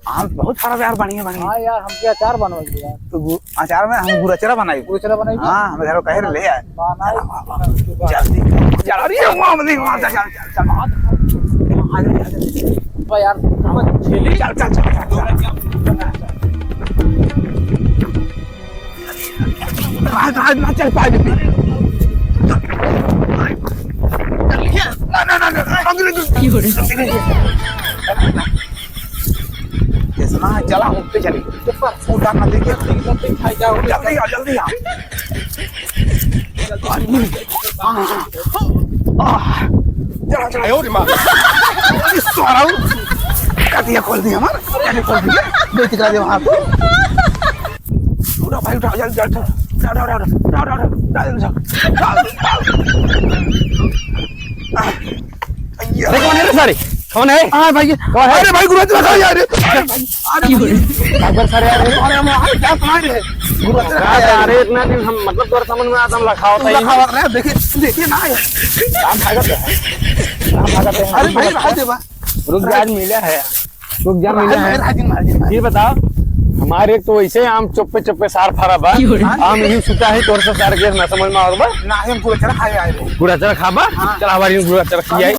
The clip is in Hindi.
आम बहुत सारा यार बढ़िया बढ़िया। हाँ यार हमके अचार बनवाइए यार। तो अचार में हम गुरचरा बनाई। गुरचरा बनाई। हाँ हम घर कहे ले आए। बनाई जल्दी चल अरे वहां मत वहां चल चल चल यार चल चल चल ना चल पाए भी ना ना ना की हो रही कैसा चला उठते चली फूटा ना देखिए जल्दी आ जल्दी आ चला चला ओ मां सारा काटिया खोल दिया हमारा काटिया खोल दिया बेच कर दे वहां पे उठा भाई उठा जल्दी जल्दी अरे कौन है सारे कौन है? हाँ भाई अरे भाई गुरु रखा यार अगर सर यार अरे हम क्या कमा रहे गुरु अरे इतना दिन हम मतलब तोर समझ में आता हम लखाओ था रखा रहे देखिए देखिए ना काम भागत है अरे भाई भाई देवा रुक जा मिला है रुक जा मिला है राजिन ये बताओ हमारे एक तो वैसे आम चुप्पे चुप्पे सार फरा बा आम यही सुता है तोर से सार के ना समझ में और बा ना हम गुरु चढ़ा खाए आए गुड़ा चढ़ा खाबा चल हमारी गुड़ा चढ़ा खियाई